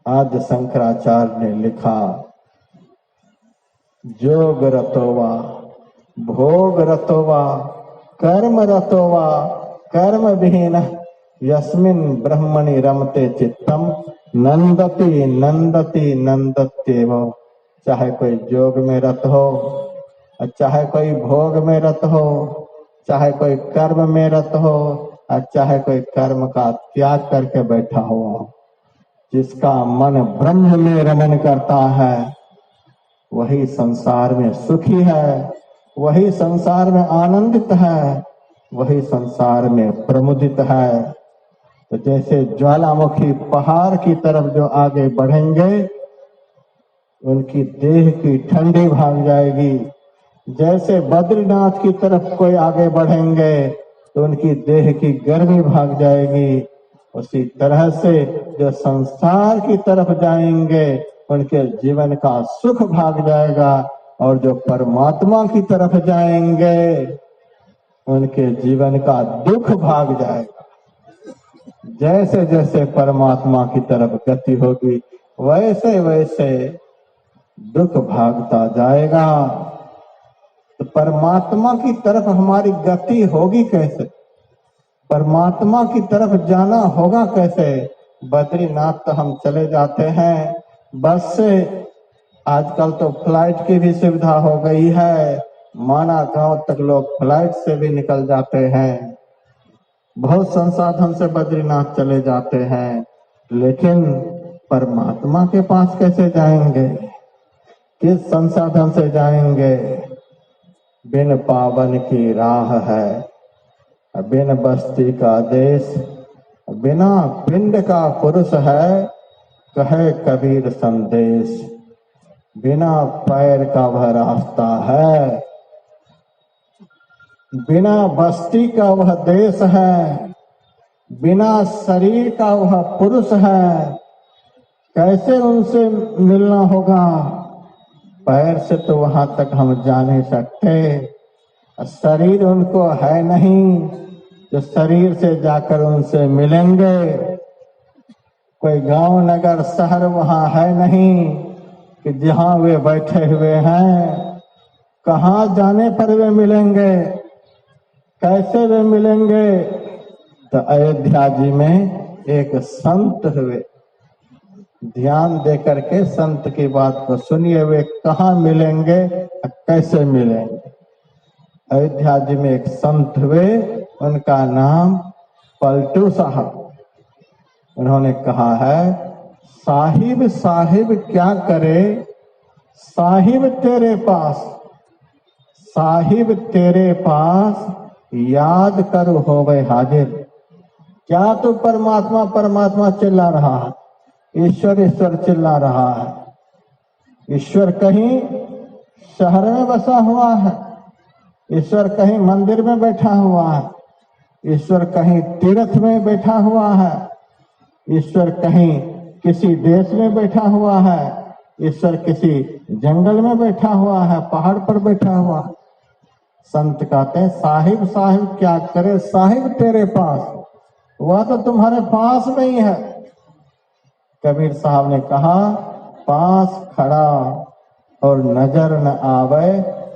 आद्य शंकराचार्य ने लिखा, जोग रतोवा भोग रतोवा कर्म रतोवा कर्म विहीन यस्मिन ब्रह्मणि रमते चित्तम नंदति नंदति नंदत्येव। चाहे कोई जोग में रत हो, चाहे कोई भोग में रत हो, चाहे कोई कर्म में रत हो, और चाहे कोई कर्म का त्याग करके बैठा हो, जिसका मन ब्रह्म में रमन करता है वही संसार में सुखी है, वही संसार में आनंदित है, वही संसार में प्रमुदित है। तो जैसे ज्वालामुखी पहाड़ की तरफ जो आगे बढ़ेंगे उनकी देह की ठंडी भाग जाएगी, जैसे बद्रीनाथ की तरफ कोई आगे बढ़ेंगे तो उनकी देह की गर्मी भाग जाएगी, उसी तरह से जो संसार की तरफ जाएंगे उनके जीवन का सुख भाग जाएगा, और जो परमात्मा की तरफ जाएंगे उनके जीवन का दुख भाग जाएगा। जैसे जैसे परमात्मा की तरफ गति होगी वैसे वैसे दुख भागता जाएगा। तो परमात्मा की तरफ हमारी गति होगी कैसे, परमात्मा की तरफ जाना होगा कैसे? बद्रीनाथ तो हम चले जाते हैं बस से, आजकल तो फ्लाइट की भी सुविधा हो गई है, माना गांव तक लोग फ्लाइट से भी निकल जाते हैं, बहुत संसाधन से बद्रीनाथ चले जाते हैं, लेकिन परमात्मा के पास कैसे जाएंगे, किस संसाधन से जाएंगे? बिन पावन की राह है, बिन बस्ती का देश, बिना पिंड का पुरुष है, कहे कबीर संदेश, बिना पैर का वह रास्ता है, बिना बस्ती का वह देश है, बिना शरीर का वह पुरुष है, कैसे उनसे मिलना होगा? पैर से तो वहां तक हम जा नहीं सकते, शरीर उनको है नहीं जो शरीर से जाकर उनसे मिलेंगे, कोई गांव नगर शहर वहां है नहीं कि जहां वे बैठे हुए हैं, कहां जाने पर वे मिलेंगे, कैसे वे मिलेंगे? तो अयोध्या जी में एक संत हुए, ध्यान देकर के संत की बात को सुनिए, वे कहाँ मिलेंगे कैसे मिलेंगे। अयोध्या जी में एक संत हुए, उनका नाम पलटू साहब। उन्होंने कहा है, साहिब साहिब क्या करे, साहिब तेरे पास, साहिब तेरे पास याद करो होवे हाजिर। क्या तू परमात्मा परमात्मा चिल्ला रहा है, ईश्वर ईश्वर चिल्ला रहा है? ईश्वर कहीं शहर में बसा हुआ है, ईश्वर कहीं मंदिर में बैठा हुआ है, ईश्वर कहीं तीर्थ में बैठा हुआ है, ईश्वर कहीं किसी देश में बैठा हुआ है, ईश्वर किसी जंगल में बैठा हुआ है, पहाड़ पर बैठा हुआ है। संत कहते हैं, साहिब साहिब क्या करे, साहिब तेरे पास, वह तो तुम्हारे पास में ही है। कबीर साहब ने कहा, पास खड़ा और नजर न आवे,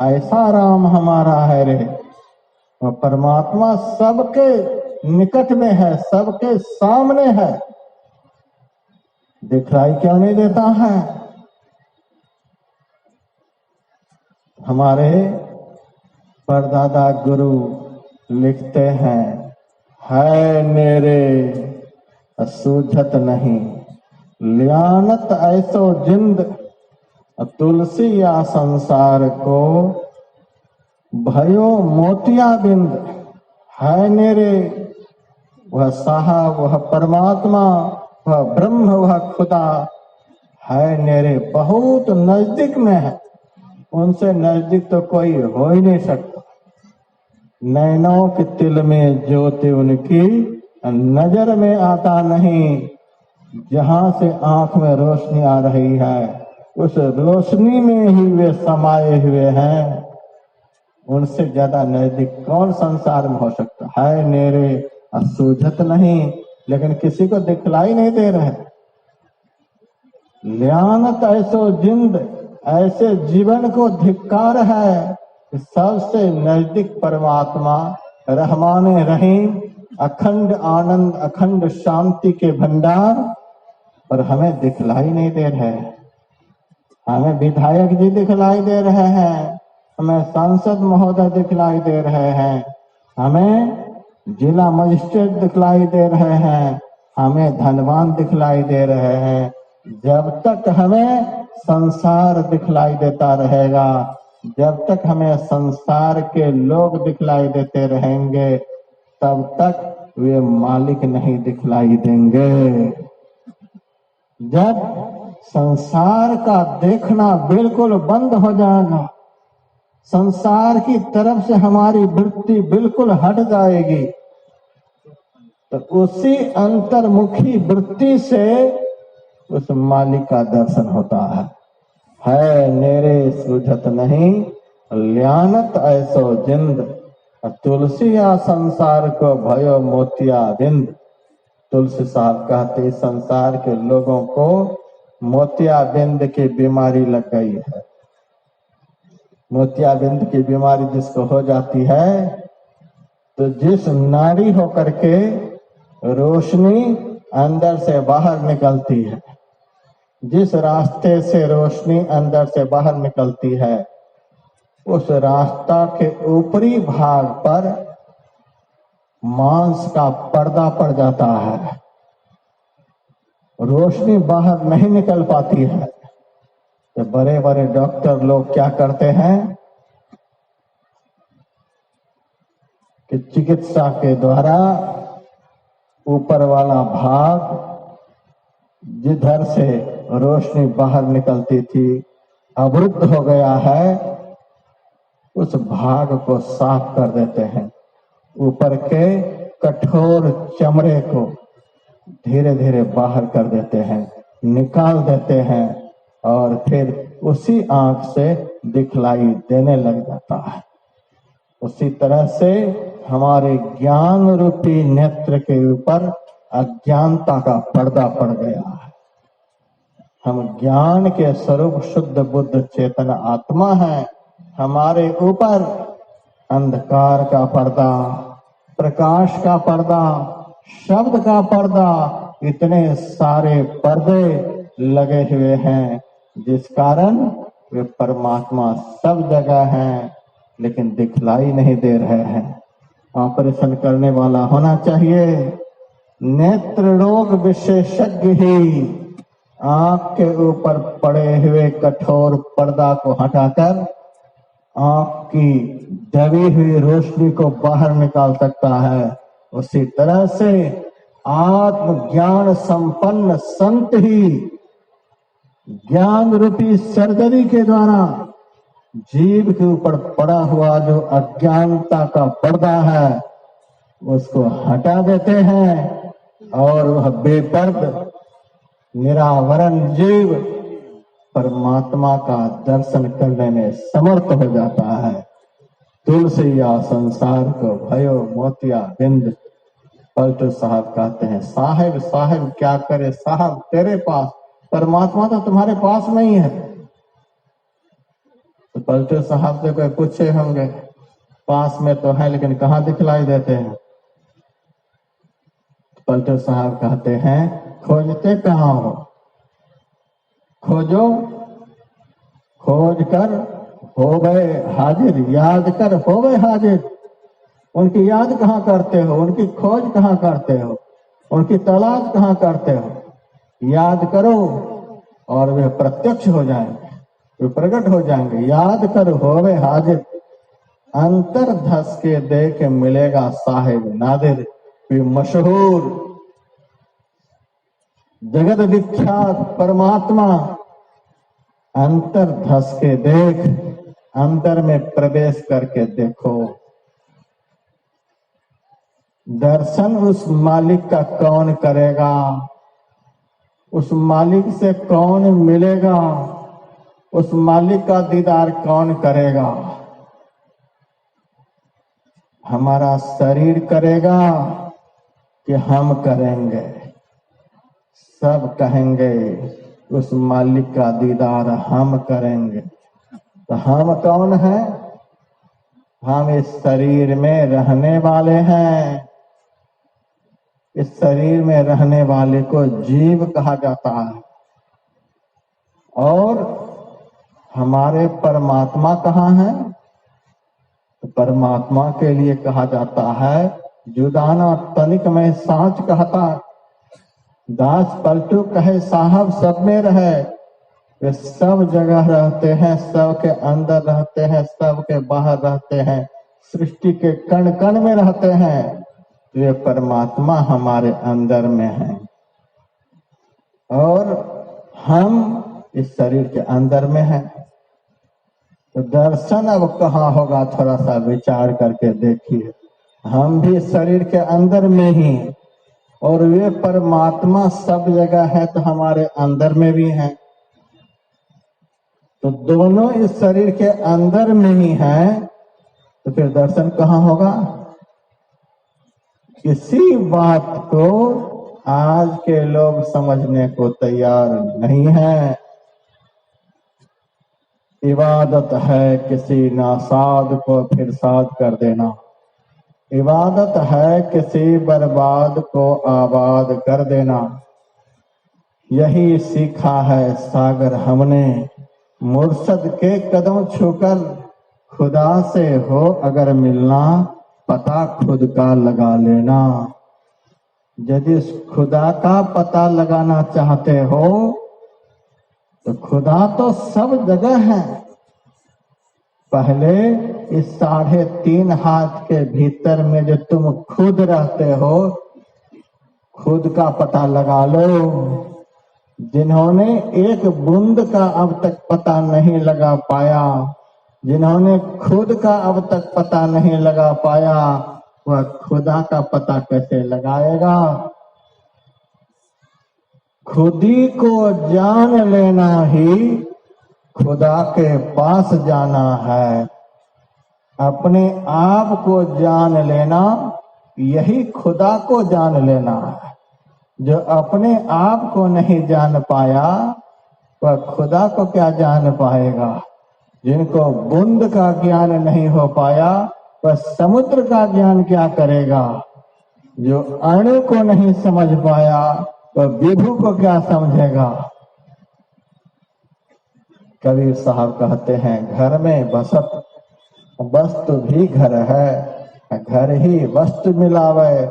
ऐसा राम हमारा है रे। वह परमात्मा सबके निकट में है, सबके सामने है, दिखलाई क्यों नहीं देता है? हमारे परदादा गुरु लिखते हैं, है मेरे सूझत नहीं, लियानत ऐसो जिंद, तुलसी या संसार को भयो मोतिया बिंद। है मेरे वह साहब, वह परमात्मा, वह ब्रह्म, वह खुदा है मेरे बहुत नजदीक में है, उनसे नजदीक तो कोई हो ही नहीं सकता। नैनों के तिल में ज्योति उनकी नजर में आता नहीं, जहां से आंख में रोशनी आ रही है उस रोशनी में ही वे समाये हुए हैं। उनसे ज्यादा नजदीक कौन संसार में हो सकता है? मेरे सूझत नहीं, लेकिन किसी को दिखलाई नहीं दे रहे। ल्यानत ऐसो जिंद, ऐसे जीवन को धिक्कार है कि सबसे नजदीक परमात्मा रहमाने रहीम, अखंड आनंद, अखंड शांति के भंडार, और हमें दिखलाई नहीं दे रहे। हमें विधायक जी दिखलाई दे रहे हैं, हमें सांसद महोदय दिखलाई दे रहे हैं, हमें जिला मजिस्ट्रेट दिखलाई दे रहे हैं, हमें धनवान दिखलाई दे रहे हैं। जब तक हमें संसार दिखलाई देता रहेगा, जब तक हमें संसार के लोग दिखलाई देते रहेंगे, तब तक वे मालिक नहीं दिखलाई देंगे। जब संसार का देखना बिल्कुल बंद हो जाएगा, संसार की तरफ से हमारी वृत्ति बिल्कुल हट जाएगी, तो उसी अंतर्मुखी वृत्ति से उस मालिक का दर्शन होता है नेरे सूझत नहीं, ल्यानत ऐसो जिंद, तुलसी या संसार को भयो मोतिया बिंद। तुलसी साहब कहते संसार के लोगों को मोतिया बिंद की बीमारी लग गई है। मोतिया बिंद की बीमारी जिसको हो जाती है, तो जिस नाड़ी होकर के रोशनी अंदर से बाहर निकलती है, जिस रास्ते से रोशनी अंदर से बाहर निकलती है, उस रास्ता के ऊपरी भाग पर मांस का पर्दा पड़ जाता है, रोशनी बाहर नहीं निकल पाती है। तो बड़े बड़े डॉक्टर लोग क्या करते हैं कि चिकित्सा के द्वारा ऊपर वाला भाग जिधर से रोशनी बाहर निकलती थी अवरुद्ध हो गया है, उस भाग को साफ कर देते हैं। ऊपर के कठोर चमड़े को धीरे धीरे बाहर कर देते हैं, निकाल देते हैं, और फिर उसी आंख से दिखलाई देने लग जाता है। उसी तरह से हमारे ज्ञान रूपी नेत्र के ऊपर अज्ञानता का पर्दा पड़ गया है। हम ज्ञान के स्वरूप शुद्ध बुद्ध चेतन आत्मा है, हमारे ऊपर अंधकार का पर्दा, प्रकाश का पर्दा, शब्द का पर्दा, इतने सारे पर्दे लगे हुए हैं, जिस कारण वे परमात्मा सब जगह हैं लेकिन दिखलाई नहीं दे रहे हैं। ऑपरेशन करने वाला होना चाहिए, नेत्र रोग विशेषज्ञ ही आंख के ऊपर पड़े हुए कठोर पर्दा को हटाकर आंख की दबी हुई रोशनी को बाहर निकाल सकता है। उसी तरह से आत्मज्ञान संपन्न संत ही ज्ञान रूपी सर्जरी के द्वारा जीव के ऊपर पड़ा हुआ जो अज्ञानता का पर्दा है उसको हटा देते हैं, और वह बेपर्द निरावरण जीव परमात्मा का दर्शन करने में समर्थ हो जाता है। तुलसी या संसार को भयो मोतिया बिंद। पलटू साहब कहते हैं, साहिब साहिब क्या करे साहब तेरे पास, परमात्मा तो तुम्हारे पास नहीं है। तो पलटू साहब से कोई पूछे होंगे, पास में तो है लेकिन कहाँ दिखलाई देते हैं। पलटू साहब कहते हैं, खोजते कहाँ हो, खोजो, खोज कर हो गए हाजिर, याद कर हो गए हाजिर। उनकी याद कहाँ करते हो, उनकी खोज कहाँ करते हो, उनकी तलाश कहाँ करते हो। याद करो और वे प्रत्यक्ष हो जाएंगे, वे प्रकट हो जाएंगे। याद कर हो गए हाजिर, अंतर धस के देख मिलेगा साहिब नादिर। वे मशहूर जगत विख्यात परमात्मा अंतर धस के देख, अंतर में प्रवेश करके देखो। दर्शन उस मालिक का कौन करेगा, उस मालिक से कौन मिलेगा, उस मालिक का दीदार कौन करेगा। हमारा शरीर करेगा कि हम करेंगे। सब कहेंगे उस मालिक का दीदार हम करेंगे। तो हम कौन हैं? हम इस शरीर में रहने वाले हैं। इस शरीर में रहने वाले को जीव कहा जाता है। और हमारे परमात्मा कहाँ है? तो परमात्मा के लिए कहा जाता है, जुदाना तनिक में साँच कहता, दास पलटू कहे साहब सब में रहे। वे सब जगह रहते हैं, सब के अंदर रहते हैं, सब के बाहर रहते हैं, सृष्टि के कण कण में रहते हैं। वे परमात्मा हमारे अंदर में है और हम इस शरीर के अंदर में हैं। तो दर्शन अब कहाँ होगा? थोड़ा सा विचार करके देखिए। हम भी शरीर के अंदर में ही, और वे परमात्मा सब जगह है तो हमारे अंदर में भी है। तो दोनों इस शरीर के अंदर में ही हैं, तो फिर दर्शन कहाँ होगा? किसी बात को आज के लोग समझने को तैयार नहीं है। इबादत है किसी नासाद को फिर साद कर देना। इबादत है किसी बर्बाद को आबाद कर देना। यही सीखा है सागर हमने, मुर्शद के कदम छूकर। खुदा से हो अगर मिलना, पता खुद का लगा लेना। यदि खुदा का पता लगाना चाहते हो तो खुदा तो सब जगह है। पहले इस 3.5 हाथ के भीतर में जो तुम खुद रहते हो, खुद का पता लगा लो। जिन्होंने एक बूंद का अब तक पता नहीं लगा पाया, जिन्होंने खुद का अब तक पता नहीं लगा पाया, वह खुदा का पता कैसे लगाएगा? खुदी को जान लेना ही खुदा के पास जाना है। अपने आप को जान लेना यही खुदा को जान लेना है। जो अपने आप को नहीं जान पाया वह खुदा को क्या जान पाएगा? जिनको बूंद का ज्ञान नहीं हो पाया वह समुद्र का ज्ञान क्या करेगा? जो अणु को नहीं समझ पाया वह विभु को क्या समझेगा? कबीर साहब कहते हैं, घर में बसत वस्तु भी घर है, घर ही वस्तु मिलावे।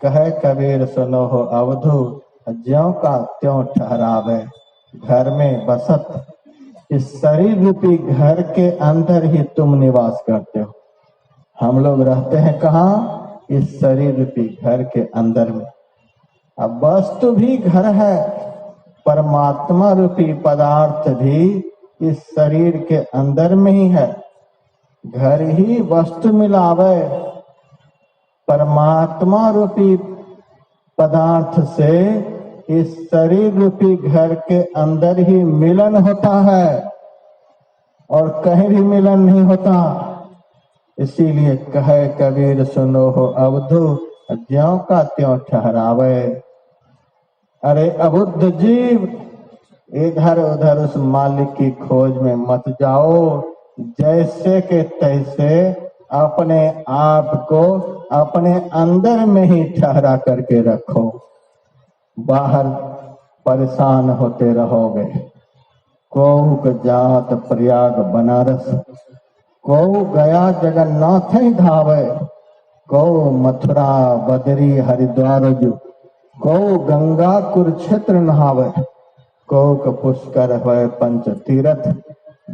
कहे कबीर सुनो हो अवधू, ज्यों का त्यों ठहरावे। घर में बसत, इस शरीर रूपी घर के अंदर ही तुम निवास करते हो। हम लोग रहते हैं कहाँ? इस शरीर रूपी घर के अंदर में। अब वस्तु भी घर है, परमात्मा रूपी पदार्थ भी इस शरीर के अंदर में ही है। घर ही वस्तु मिलावे। परमात्मा रूपी पदार्थ से इस शरीर रूपी घर के अंदर ही मिलन होता है और कहीं भी मिलन नहीं होता। इसीलिए कहे कबीर सुनो हो अवधू, ज्यों का त्यों ठहरावे। अरे अबुद्ध जीव, इधर उधर उस मालिक की खोज में मत जाओ। जैसे के तैसे अपने आप को अपने अंदर में ही ठहरा करके रखो। बाहर परेशान होते रहोगे। कोक जात प्रयाग बनारस, को गया जगन्नाथ धावे। को मथुरा बदरी हरिद्वार जू, को गंगा कुरुक्षेत्र नहावे। को पुष्कर हुए पंच तीरथ,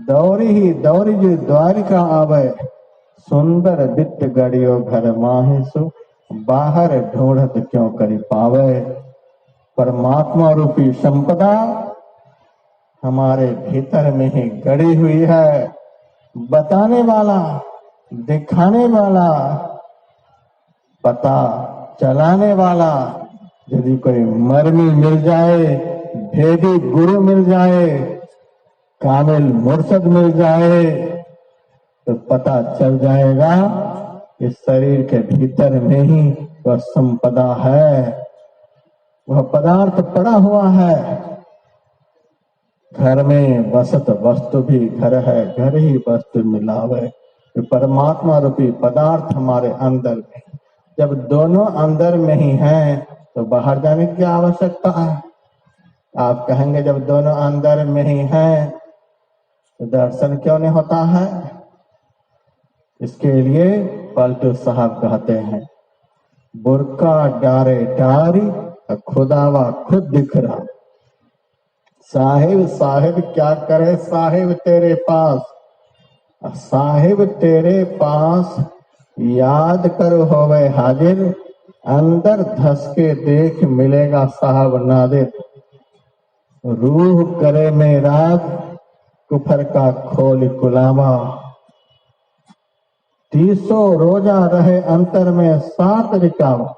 दौरी ही दौरी जो द्वारिका आवे। सुंदर वित्त गड़ियो घर माहिसु, बाहर ढूंढत क्यों करी पावे। परमात्मा रूपी संपदा हमारे भीतर में ही गड़ी हुई है। बताने वाला, दिखाने वाला, पता चलाने वाला यदि कोई मर्मी मिल जाए, भेदी गुरु मिल जाए, कामिल मुर्शद मिल जाए तो पता चल जाएगा इस शरीर के भीतर में ही वह संपदा है, वह पदार्थ पड़ा हुआ है। घर में बसत वस्तु भी घर है, घर ही वस्तु मिलावे। परमात्मा रूपी पदार्थ हमारे अंदर में, जब दोनों अंदर में ही हैं तो बाहर जाने की आवश्यकता है। आप कहेंगे जब दोनों अंदर में ही हैं तो दर्शन क्यों नहीं होता है? इसके लिए पलटू साहब कहते हैं, बुरका डारे डारी खुदावा खुद दिख रहा। साहिब साहिब क्या करे, साहिब तेरे पास, साहिब तेरे पास याद कर होवे हाजिर, अंदर धस के देख मिलेगा साहब नादिर। रूह करे में राग कुफर का खोल कुलावा, 300 रोजा रहे अंतर में 7 रिकावा।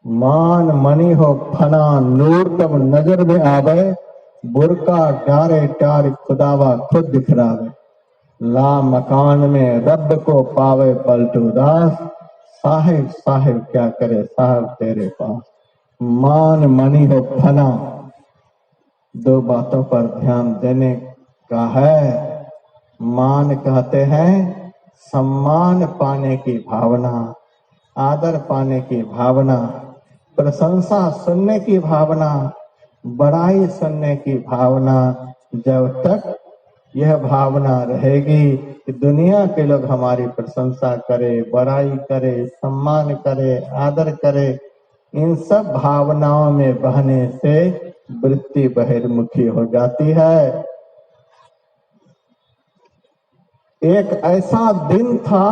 मान मनी हो फना नूर तब नजर में आवे, बुरका डारे डार खुदावा खुद दिखरावे। ला मकान में रब को पावे पलटू दास, साहिब साहिब क्या करे साहब तेरे पास। मान मनी हो फना, 2 बातों पर ध्यान देने का है। मान कहते हैं सम्मान पाने की भावना, आदर पाने की भावना, प्रशंसा सुनने की भावना, बड़ाई सुनने की भावना। जब तक यह भावना रहेगी कि दुनिया के लोग हमारी प्रशंसा करे, बड़ाई करे, सम्मान करे, आदर करे, इन सब भावनाओं में बहने से वृत्ति बहिर्मुखी हो जाती है। एक ऐसा दिन था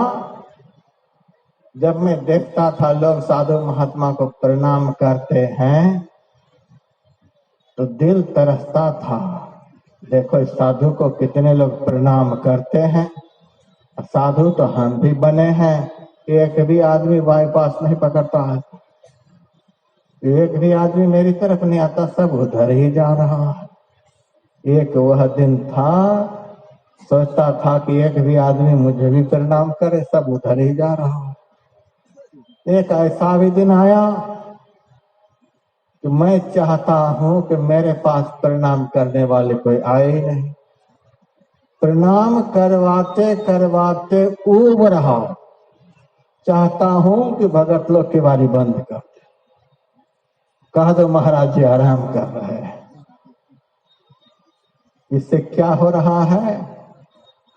जब मैं देखता था लोग साधु महात्मा को प्रणाम करते हैं तो दिल तरसता था। देखो इस साधु को कितने लोग प्रणाम करते हैं, साधु तो हम भी बने हैं। एक भी आदमी बाईपास नहीं पकड़ता है, एक भी आदमी मेरी तरफ नहीं आता, सब उधर ही जा रहा है। एक वह दिन था, सोचता था कि एक भी आदमी मुझे भी प्रणाम करे, सब उधर ही जा रहा है। एक ऐसा भी दिन आया कि मैं चाहता हूं कि मेरे पास प्रणाम करने वाले कोई आए ही नहीं। प्रणाम करवाते करवाते ऊब रहा, चाहता हूं कि भगत लोग की बारी बंद कर दे, कह दो महाराज जी आराम कर रहे हैं। इससे क्या हो रहा है?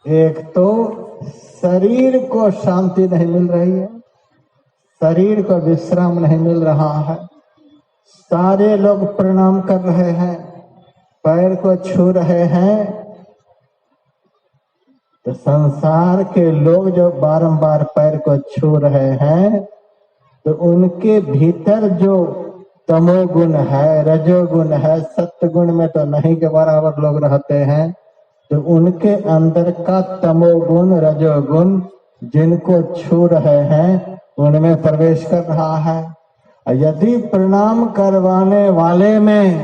एक तो शरीर को शांति नहीं मिल रही है, शरीर को विश्राम नहीं मिल रहा है। सारे लोग प्रणाम कर रहे हैं, पैर को छू रहे हैं, तो संसार के लोग जो बारंबार पैर को छू रहे हैं तो उनके भीतर जो तमोगुण है, रजोगुण है, सत्गुण में तो नहीं के बराबर लोग रहते हैं, तो उनके अंदर का तमोगुण रजोगुण जिनको छू रहे हैं उनमें प्रवेश कर रहा है। यदि प्रणाम करवाने वाले में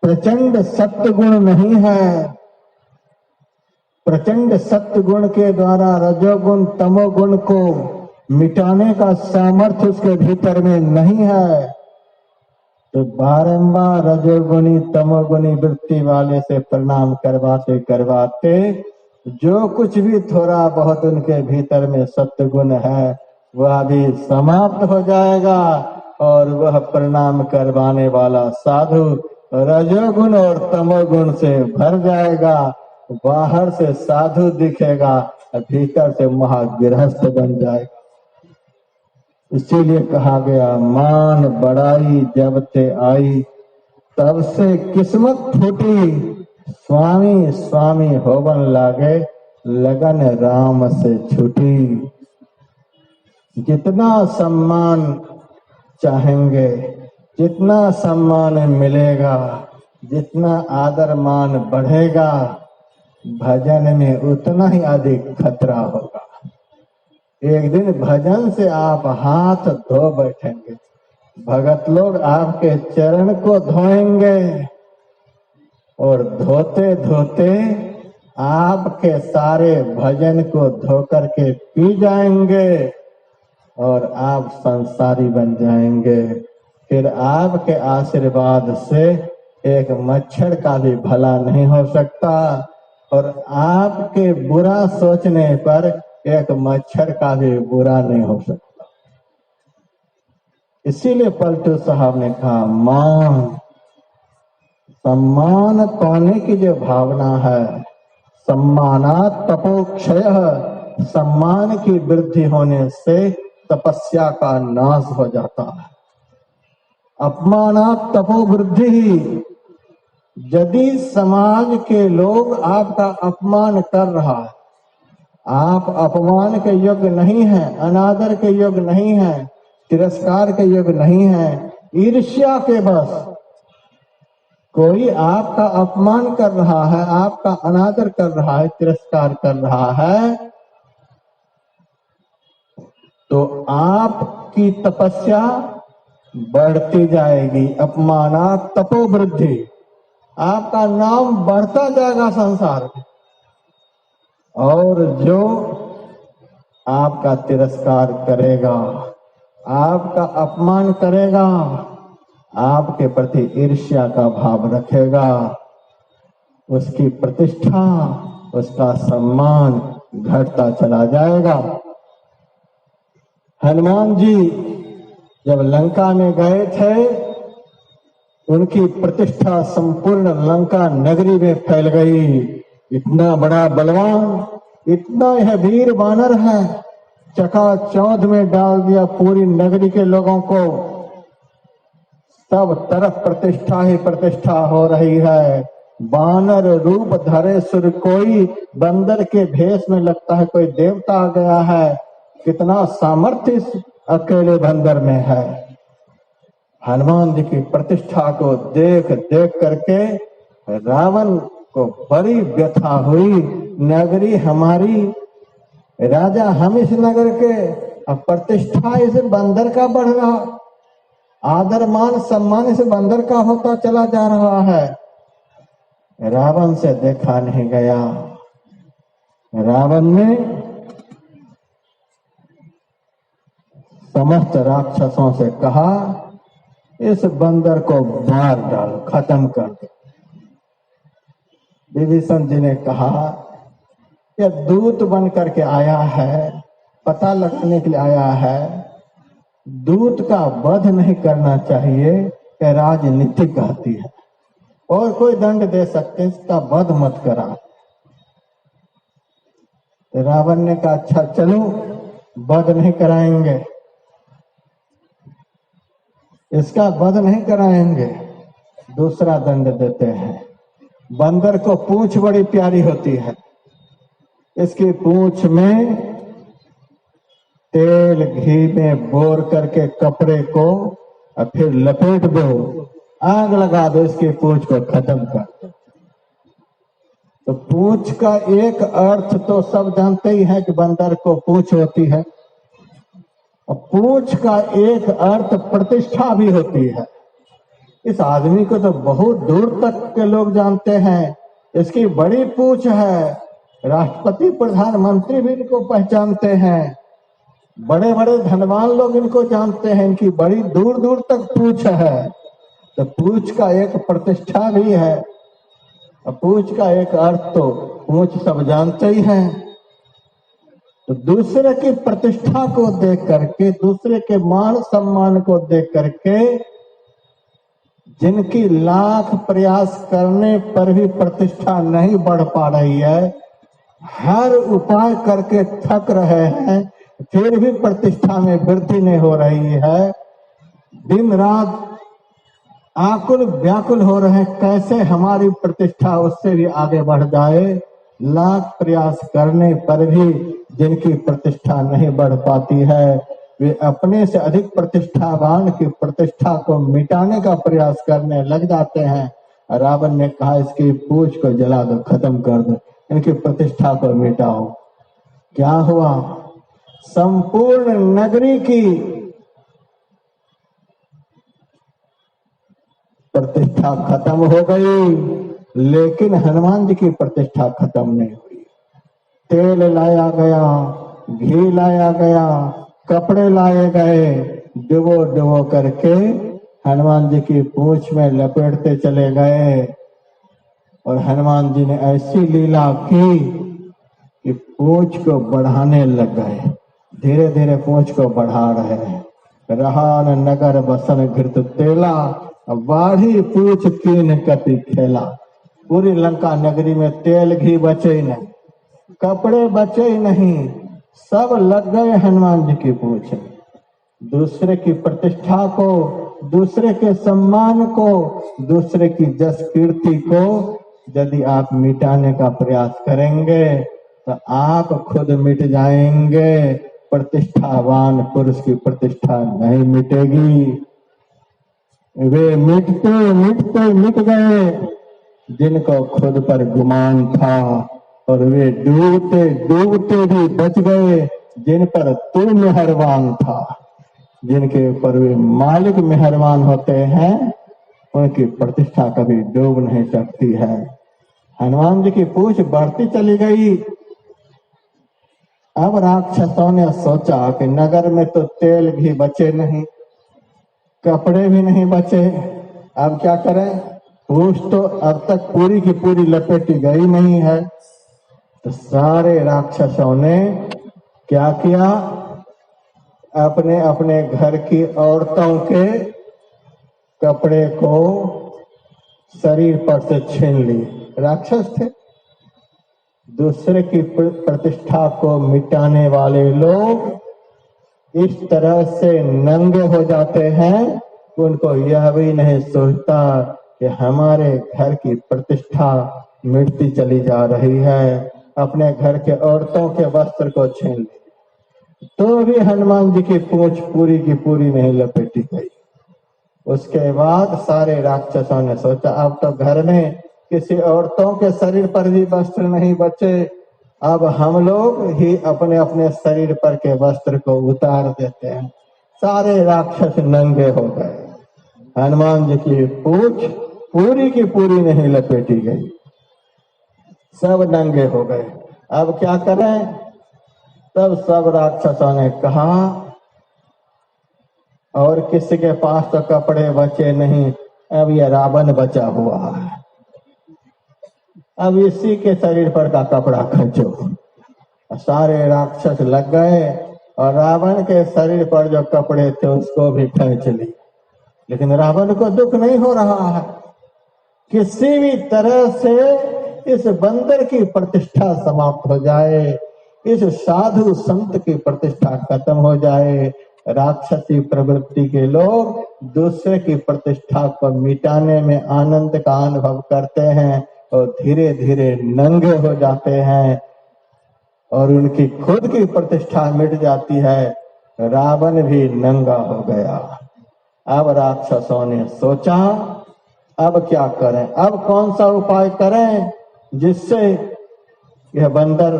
प्रचंड सत्गुण नहीं है, प्रचंड सत्गुण के द्वारा रजोगुण तमोगुण को मिटाने का सामर्थ्य उसके भीतर में नहीं है, तो बारंबार रजोगुणी तमोगुणी वृत्ति वाले से प्रणाम करवाते करवाते जो कुछ भी थोड़ा बहुत उनके भीतर में सत्गुण है वह भी समाप्त हो जाएगा और वह प्रणाम करवाने वाला साधु रजोगुण और तमोगुण से भर जाएगा। बाहर से साधु दिखेगा, भीतर से महागृहस्थ बन जाएगा। इसीलिए कहा गया मान बड़ाई जब ते आई, तब से किस्मत फूटी, स्वामी स्वामी होवन लागे, लगन राम से छूटी। जितना सम्मान चाहेंगे, जितना सम्मान मिलेगा, जितना आदर मान बढ़ेगा, भजन में उतना ही अधिक खतरा होगा। एक दिन भजन से आप हाथ धो बैठेंगे, भगत लोग आपके चरण को धोएंगे और धोते धोते आपके सारे भजन को धो करके पी जाएंगे और आप संसारी बन जाएंगे। फिर आपके आशीर्वाद से एक मच्छर का भी भला नहीं हो सकता, और आपके बुरा सोचने पर एक मच्छर का भी बुरा नहीं हो सकता। इसीलिए पलटू साहब ने कहा, मान, सम्मान पाने की जो भावना है, सम्मानात् तपोक्षय, सम्मान की वृद्धि होने से तपस्या का नाश हो जाता है। अपमानात् तपोवृद्धि, यदि समाज के लोग आपका अपमान कर रहा है, आप अपमान के योग्य नहीं हैं, अनादर के योग्य नहीं हैं, तिरस्कार के योग्य नहीं हैं, ईर्ष्या के बस कोई आपका अपमान कर रहा है, आपका अनादर कर रहा है, तिरस्कार कर रहा है, तो आपकी तपस्या बढ़ती जाएगी। अपमानात् तपोवृद्धि, आपका नाम बढ़ता जाएगा संसार में। और जो आपका तिरस्कार करेगा, आपका अपमान करेगा, आपके प्रति ईर्ष्या का भाव रखेगा, उसकी प्रतिष्ठा, उसका सम्मान घटता चला जाएगा। हनुमान जी जब लंका में गए थे, उनकी प्रतिष्ठा संपूर्ण लंका नगरी में फैल गई। इतना बड़ा बलवान, इतना यह वीर वानर है, चकाचौंध में डाल दिया पूरी नगरी के लोगों को। सब तरफ प्रतिष्ठा ही प्रतिष्ठा हो रही है। वानर रूप धरे सुर कोई, बंदर के भेष में लगता है कोई देवता आ गया है। कितना सामर्थ्य इस अकेले बंदर में है। हनुमान जी की प्रतिष्ठा को देख देख करके रावण को बड़ी व्यथा हुई। नगरी हमारी, राजा हम इस नगर के, अब प्रतिष्ठा इस बंदर का बढ़ रहा, आदर मान सम्मान इस बंदर का होता चला जा रहा है। रावण से देखा नहीं गया। रावण ने समस्त राक्षसों से कहा, इस बंदर को मार डालो, खत्म कर दो। विभीषण जी ने कहा, यह दूत बन करके आया है, पता लगने के लिए आया है, दूत का वध नहीं करना चाहिए, यह राजनीति कहती है, और कोई दंड दे सकते, इसका वध मत करा। रावण ने कहा, अच्छा चलो, वध नहीं कराएंगे, इसका वध नहीं कराएंगे, दूसरा दंड देते हैं। बंदर को पूंछ बड़ी प्यारी होती है, इसकी पूंछ में तेल घी में बोर करके कपड़े को और फिर लपेट दो, आग लगा दो, इसकी पूंछ को खत्म कर दो। तो पूंछ का एक अर्थ तो सब जानते ही हैं कि बंदर को पूंछ होती है, और पूंछ का एक अर्थ प्रतिष्ठा भी होती है। इस आदमी को तो बहुत दूर तक के लोग जानते हैं, इसकी बड़ी पूंछ है, राष्ट्रपति प्रधानमंत्री भी इनको पहचानते हैं, बड़े बड़े धनवान लोग इनको जानते हैं, इनकी बड़ी दूर दूर तक पूंछ है। तो पूंछ का एक प्रतिष्ठा भी है, और पूंछ का एक अर्थ तो पूंछ सब जानते ही हैं। तो दूसरे की प्रतिष्ठा को देख करके, दूसरे के मान सम्मान को देख करके, जिनकी लाख प्रयास करने पर भी प्रतिष्ठा नहीं बढ़ पा रही है, हर उपाय करके थक रहे हैं, फिर भी प्रतिष्ठा में वृद्धि नहीं हो रही है, दिन रात आकुल व्याकुल हो रहे हैं, कैसे हमारी प्रतिष्ठा उससे भी आगे बढ़ जाए। लाख प्रयास करने पर भी जिनकी प्रतिष्ठा नहीं बढ़ पाती है, वे अपने से अधिक प्रतिष्ठावान की प्रतिष्ठा को मिटाने का प्रयास करने लग जाते हैं। रावण ने कहा, इसकी पूंछ को जला दो, खत्म कर दो, इनकी प्रतिष्ठा को मिटाओ। क्या हुआ? संपूर्ण नगरी की प्रतिष्ठा खत्म हो गई, लेकिन हनुमान जी की प्रतिष्ठा खत्म नहीं हुई। तेल लाया गया, घी लाया गया, कपड़े लाए गए, डुबो डुबो करके हनुमान जी की पूंछ में लपेटते चले गए और हनुमान जी ने ऐसी लीला की कि पूंछ को बढ़ाने लग गए। धीरे धीरे पूंछ को बढ़ा रहे हैं। रहान नगर बसन घृत तेला, बाढ़ी पूछ कीन कति खेला। पूरी लंका नगरी में तेल घी बचे ही नहीं, कपड़े बचे ही नहीं, सब लग गए हनुमान जी की पूंछ में। दूसरे की प्रतिष्ठा को, दूसरे के सम्मान को, दूसरे की जस कीर्ति को यदि आप मिटाने का प्रयास करेंगे तो आप खुद मिट जाएंगे। प्रतिष्ठावान पुरुष की प्रतिष्ठा नहीं मिटेगी। वे मिटते मिटते मिट गए जिनको खुद पर गुमान था, और वे डूबते डूबते भी बच गए जिन पर तू मेहरबान था। जिनके ऊपर वे मालिक मेहरबान होते हैं उनकी प्रतिष्ठा कभी डूब नहीं सकती है। हनुमान जी की पूंछ बढ़ती चली गई। अब राक्षसों ने सोचा कि नगर में तो तेल भी बचे नहीं, कपड़े भी नहीं बचे, अब क्या करें। पूंछ तो अब तक पूरी की पूरी लपेटी गई नहीं है। तो सारे राक्षसों ने क्या किया, अपने अपने घर की औरतों के कपड़े को शरीर पर से छीन लिए। राक्षस थे। दूसरे की प्रतिष्ठा को मिटाने वाले लोग इस तरह से नंगे हो जाते हैं, उनको यह भी नहीं सोचता कि हमारे घर की प्रतिष्ठा मिटती चली जा रही है। अपने घर के औरतों के वस्त्र को छीन ली, तो भी हनुमान जी की पूंछ पूरी की पूरी नहीं लपेटी गई। उसके बाद सारे राक्षसों ने सोचा अब तो घर में किसी औरतों के शरीर पर भी वस्त्र नहीं बचे, अब हम लोग ही अपने अपने शरीर पर के वस्त्र को उतार देते हैं। सारे राक्षस नंगे हो गए। हनुमान जी की पूंछ पूरी की पूरी नहीं लपेटी गई, सब नंगे हो गए। अब क्या करें। तब सब राक्षसों ने कहा और किसी के पास तो कपड़े बचे नहीं, अब ये रावण बचा हुआ है, अब इसी के शरीर पर का कपड़ा खींचो। सारे राक्षस लग गए और रावण के शरीर पर जो कपड़े थे उसको भी खींच ली। लेकिन रावण को दुख नहीं हो रहा है। किसी भी तरह से इस बंदर की प्रतिष्ठा समाप्त हो जाए, इस साधु संत की प्रतिष्ठा खत्म हो जाए। राक्षसी प्रवृत्ति के लोग दूसरे की प्रतिष्ठा को मिटाने में आनंद का अनुभव करते हैं और धीरे धीरे नंगे हो जाते हैं और उनकी खुद की प्रतिष्ठा मिट जाती है। रावण भी नंगा हो गया। अब राक्षसों ने सोचा अब क्या करें, अब कौन सा उपाय करें जिससे यह बंदर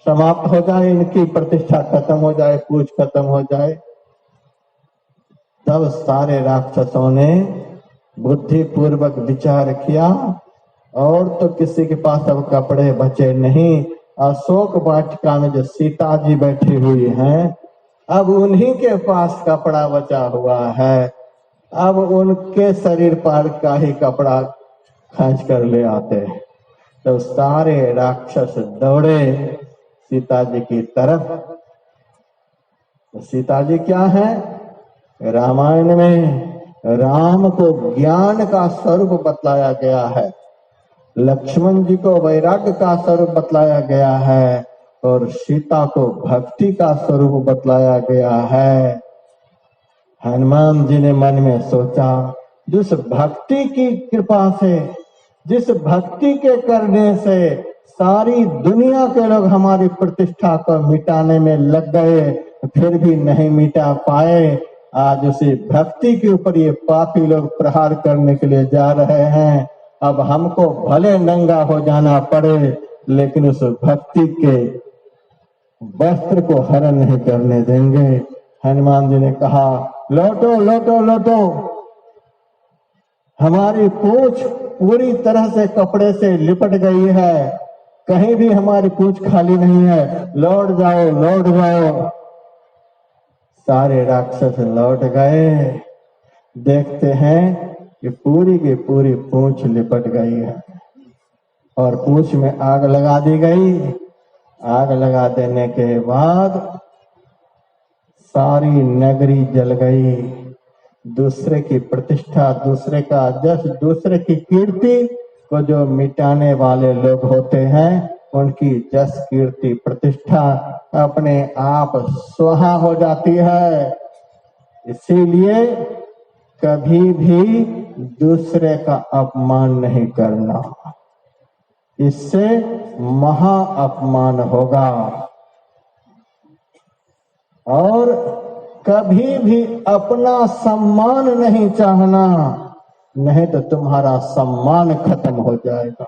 समाप्त हो जाए, इनकी प्रतिष्ठा खत्म हो जाए, पूछ खत्म हो जाए। तब सारे राक्षसों ने बुद्धि पूर्वक विचार किया और तो किसी के पास अब कपड़े बचे नहीं। अशोक वाटिका में जो सीता जी बैठी हुई हैं, अब उन्हीं के पास कपड़ा बचा हुआ है। अब उनके शरीर पर का ही कपड़ा खींच कर ले आते हैं। तो सारे राक्षस दौड़े सीता जी की तरफ। तो सीता जी क्या है, रामायण में राम को ज्ञान का स्वरूप बतलाया गया है, लक्ष्मण जी को वैराग्य का स्वरूप बतलाया गया है और सीता को भक्ति का स्वरूप बतलाया गया है। हनुमान जी ने मन में सोचा जिस भक्ति की कृपा से, जिस भक्ति के करने से सारी दुनिया के लोग हमारी प्रतिष्ठा को मिटाने में लग गए फिर भी नहीं मिटा पाए, आज उसी भक्ति के ऊपर ये पापी लोग प्रहार करने के लिए जा रहे हैं। अब हमको भले नंगा हो जाना पड़े लेकिन उस भक्ति के वस्त्र को हरण नहीं करने देंगे। हनुमान जी ने कहा लौटो लौटो लौटो, हमारी पूंछ पूरी तरह से कपड़े से लिपट गई है, कहीं भी हमारी पूंछ खाली नहीं है, लौट जाओ लौट जाओ। सारे राक्षस लौट गए देखते हैं कि पूरी की पूरी पूंछ लिपट गई है और पूंछ में आग लगा दी गई। आग लगा देने के बाद सारी नगरी जल गई। दूसरे की प्रतिष्ठा, दूसरे का यश, दूसरे की कीर्ति को जो मिटाने वाले लोग होते हैं उनकी यश, कीर्ति, प्रतिष्ठा अपने आप स्वाहा हो जाती है। इसीलिए कभी भी दूसरे का अपमान नहीं करना, इससे महा अपमान होगा। और कभी भी अपना सम्मान नहीं चाहना, नहीं तो तुम्हारा सम्मान खत्म हो जाएगा।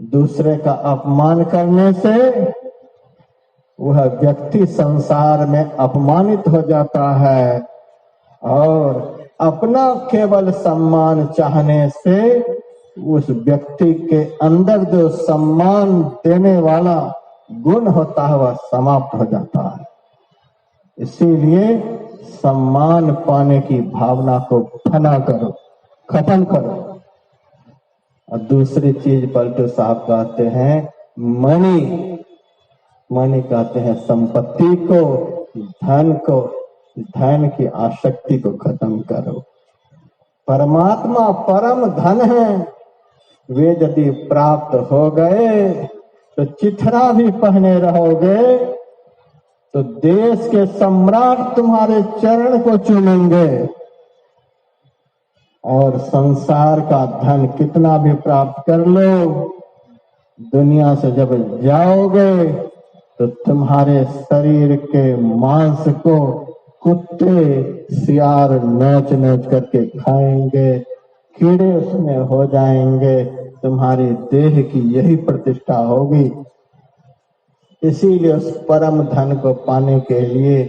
दूसरे का अपमान करने से वह व्यक्ति संसार में अपमानित हो जाता है और अपना केवल सम्मान चाहने से उस व्यक्ति के अंदर जो सम्मान देने वाला गुण होता है वह समाप्त हो जाता है। इसीलिए सम्मान पाने की भावना को फना करो, खत्म करो। और दूसरी चीज पलटू साहब कहते हैं मणि कहते हैं संपत्ति को, धन को, धन की आसक्ति को खत्म करो। परमात्मा परम धन है, वे यदि प्राप्त हो गए तो चिथरा भी पहने रहोगे तो देश के सम्राट तुम्हारे चरण को चूमेंगे। और संसार का धन कितना भी प्राप्त कर लो, दुनिया से जब जाओगे तो तुम्हारे शरीर के मांस को कुत्ते सियार नोच नोच करके खाएंगे, कीड़े उसमें हो जाएंगे, तुम्हारी देह की यही प्रतिष्ठा होगी। इसीलिए उस परम धन को पाने के लिए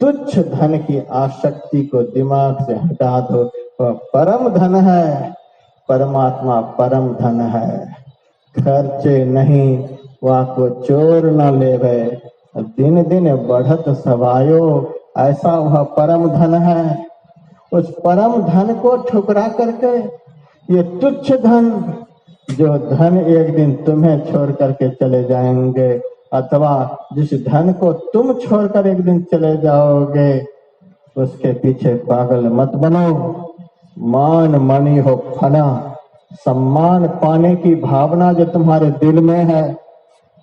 तुच्छ धन की आसक्ति को दिमाग से हटा दो। वह परम धन है, परमात्मा परम धन है। खर्चे नहीं वह को चोर न लेवे, दिन दिन बढ़त सवायो, ऐसा वह परम धन है। उस परम धन को ठुकरा करके ये तुच्छ धन, जो धन एक दिन तुम्हें छोड़ करके चले जाएंगे अथवा जिस धन को तुम छोड़कर एक दिन चले जाओगे, उसके पीछे पागल मत बनो। मान मणि हो फना, सम्मान पाने की भावना जो तुम्हारे दिल में है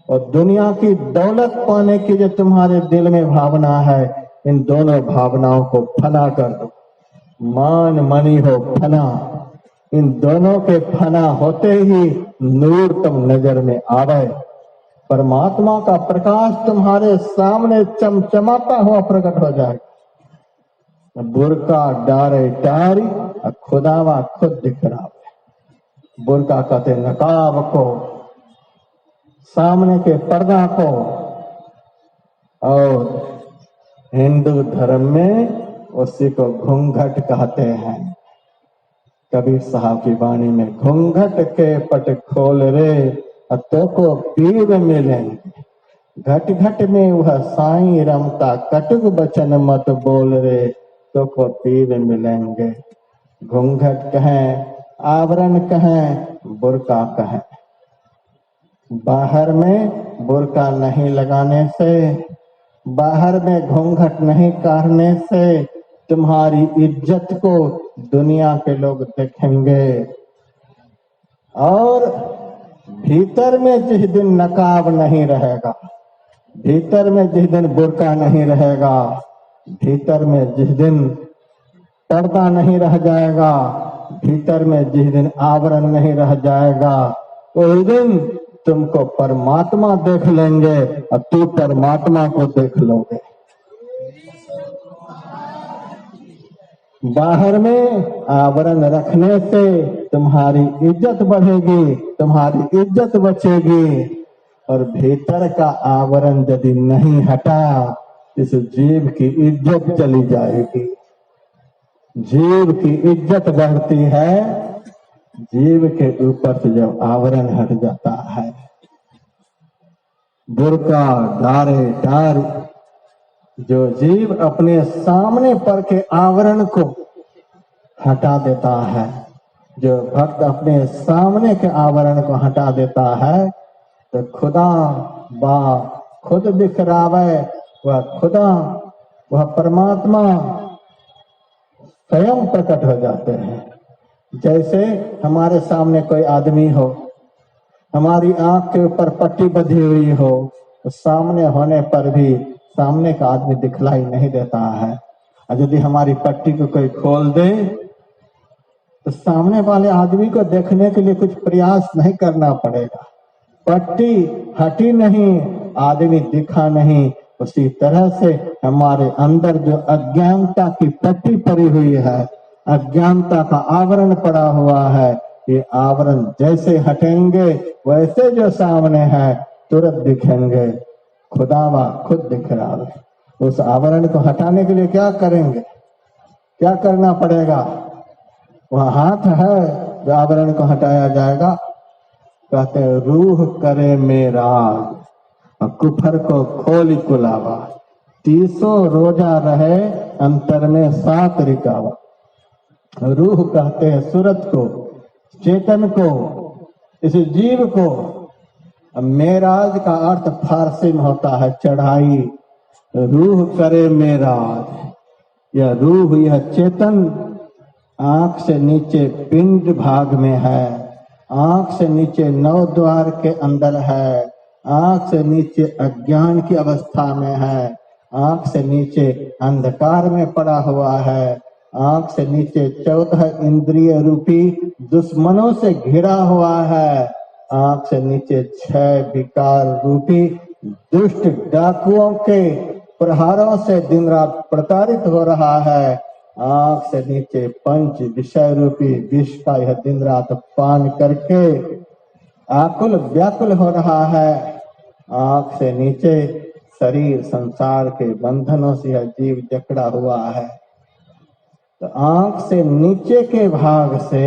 और दुनिया की दौलत पाने की जो तुम्हारे दिल में भावना है, इन दोनों भावनाओं को फना कर दो। मान मणि हो फना, इन दोनों के फना होते ही नूर तुम नजर में आवे। परमात्मा का प्रकाश तुम्हारे सामने चमचमाता हुआ प्रकट हो जाएगा। बुरका डारे टारी, खुदावा खुद दिखरावे। बुरका कहते नकाब को, सामने के पर्दा को। और हिंदू धर्म में उसी को घूंघट कहते हैं। कबीर साहब की वाणी में घूंघट के पट खोल रे, तो को पीर मिलेंगे। घट घट में वह साईं रमता, कटुक बचन मत बोल रे, तो को पीर मिलेंगे। घूंघट कहें, आवरण कहें, बुर्का कहें। बाहर में बुर्का नहीं लगाने से, बाहर में घूंघट नहीं काटने से तुम्हारी इज्जत को दुनिया के लोग देखेंगे। और भीतर में जिस दिन नकाब नहीं रहेगा, भीतर में जिस दिन बुर्का नहीं रहेगा, भीतर में जिस दिन पर्दा नहीं रह जाएगा, भीतर में जिस दिन आवरण नहीं रह जाएगा, उस दिन तुमको परमात्मा देख लेंगे और तू परमात्मा को देख लोगे। बाहर में आवरण रखने से तुम्हारी इज्जत बढ़ेगी, तुम्हारी इज्जत बचेगी। और भीतर का आवरण यदि नहीं हटा, इस जीव की इज्जत चली जाएगी। जीव की इज्जत बढ़ती है जीव के ऊपर से जब आवरण हट जाता है। बुर्का डारे डार, जो जीव अपने सामने पर के आवरण को हटा देता है। जो भक्त अपने सामने के आवरण को हटा देता है तो खुदा बा खुद दिखरावे, वह खुदा, वह परमात्मा स्वयं प्रकट हो जाते हैं। जैसे हमारे सामने कोई आदमी हो, हमारी आंख के ऊपर पट्टी बंधी हुई हो, तो सामने होने पर भी सामने का आदमी दिखलाई नहीं देता है। और यदि हमारी पट्टी को कोई खोल दे तो सामने वाले आदमी को देखने के लिए कुछ प्रयास नहीं करना पड़ेगा। पट्टी हटी नहीं, आदमी दिखा नहीं। उसी तरह से हमारे अंदर जो अज्ञानता की पट्टी पड़ी हुई है, अज्ञानता का आवरण पड़ा हुआ है, ये आवरण जैसे हटेंगे वैसे जो सामने है तुरंत दिखेंगे। खुदावा खुद दिख रहा है। उस आवरण को हटाने के लिए क्या करेंगे, क्या करना पड़ेगा? वह हाथ है जो आवरण को हटाया जाएगा। कहते हैं रूह करे मेरा कुफर को खोल कुलावा, 30 रोजा रहे अंतर में 7 रिकावा। रूह कहते हैं सूरत को, चेतन को, इस जीव को। मेराज का अर्थ फारसी में होता है चढ़ाई। रूह करे मेराज, यह रूह, यह चेतन आंख से नीचे पिंड भाग में है, आंख से नीचे 9 द्वार के अंदर है, आंख से नीचे अज्ञान की अवस्था में है, आंख से नीचे अंधकार में पड़ा हुआ है, आंख से नीचे 14 इंद्रिय रूपी दुश्मनों से घिरा हुआ है, आंख से नीचे 6 विकार रूपी दुष्ट डाकुओं के प्रहारों से दिन रात प्रताड़ित हो रहा है, आंख से नीचे 5 विषय रूपी विष का यह दिन रात पान करके आकुल व्याकुल हो रहा है, आंख से नीचे शरीर संसार के बंधनों से यह जीव जकड़ा हुआ है। तो आंख से नीचे के भाग से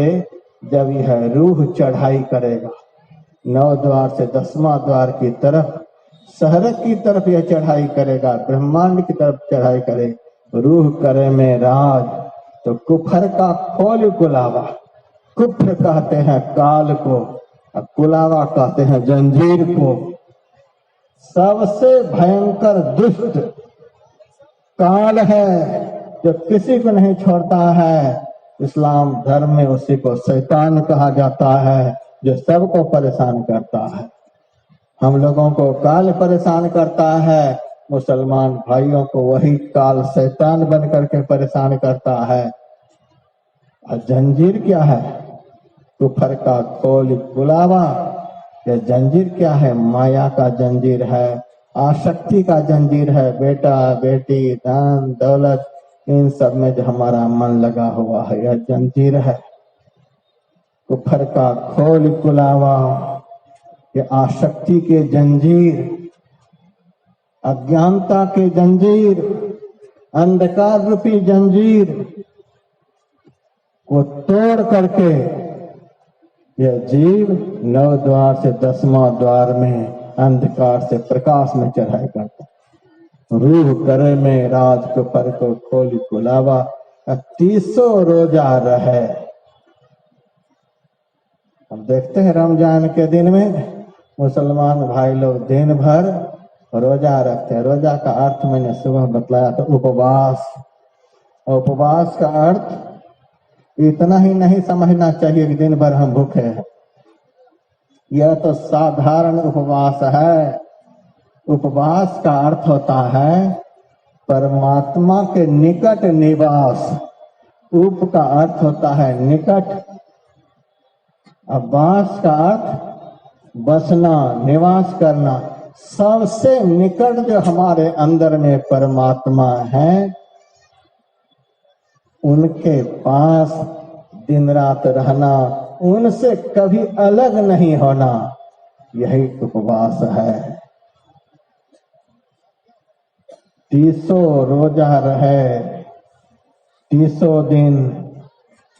जब यह रूह चढ़ाई करेगा 9 द्वार से 10वां द्वार की तरफ, शहर की तरफ यह चढ़ाई करेगा, ब्रह्मांड की तरफ चढ़ाई करे, रूह करे में राज, तो कुफर का खोल कुलावा। कुफर कहते हैं काल को, और कुलावा कहते हैं जंजीर को। सबसे भयंकर दुष्ट काल है जो किसी को नहीं छोड़ता है। इस्लाम धर्म में उसी को शैतान कहा जाता है, जो सबको परेशान करता है। हम लोगों को काल परेशान करता है, मुसलमान भाइयों को वही काल शैतान बन करके परेशान करता है। और जंजीर क्या है? कुफर का खोल बुलावा। यह जंजीर क्या है? माया का जंजीर है, आसक्ति का जंजीर है। बेटा बेटी धन दौलत इन सब में जो हमारा मन लगा हुआ है, यह जंजीर है। कुफर का खोल कुलावा, ये आसक्ति के जंजीर, अज्ञानता के जंजीर, अंधकार रूपी जंजीर को तोड़ करके यह जीव 9 द्वार से 10वां द्वार में अंधकार से प्रकाश में चढ़ाई करता। रूह करे में राज कुफर को खोल कुलावा, 30 रोजा रहे। अब देखते हैं रमजान के दिन में मुसलमान भाई लोग दिन भर रोजा रखते हैं। रोजा का अर्थ मैंने सुबह बतलाया था, उपवास। उपवास का अर्थ इतना ही नहीं समझना चाहिए कि दिन भर हम भूखे हैं। यह तो साधारण उपवास है। उपवास का अर्थ होता है परमात्मा के निकट निवास। उप का अर्थ होता है निकट, वास का अर्थ बसना, निवास करना। सबसे निकट जो हमारे अंदर में परमात्मा है, उनके पास दिन रात रहना, उनसे कभी अलग नहीं होना, यही उपवास है। 30 रोजा रहे, 30 दिन,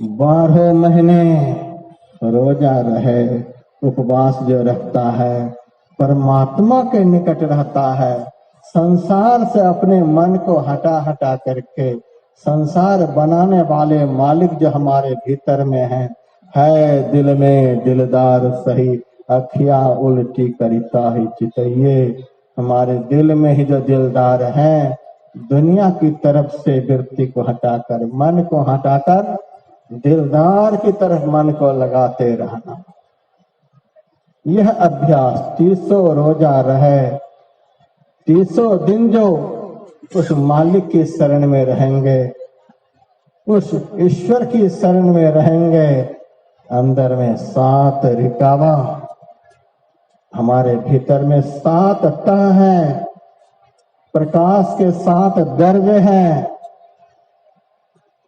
12 महीने रोजा रहे। उपवास जो रखता है परमात्मा के निकट रहता है। संसार से अपने मन को हटा हटा करके संसार बनाने वाले मालिक जो हमारे भीतर में है दिल में दिलदार सही, अखियां उल्टी करिता ही चितइये। हमारे दिल में ही जो दिलदार हैं, दुनिया की तरफ से वृत्ति को हटाकर, मन को हटाकर दिलदार की तरफ मन को लगाते रहना। यह अभ्यास 300 रोजा रहे, 300 दिन जो उस मालिक की शरण में रहेंगे, उस ईश्वर की शरण में रहेंगे, अंदर में 7 रिकावा, हमारे भीतर में 7 तह हैं, प्रकाश के 7 दर्जे हैं।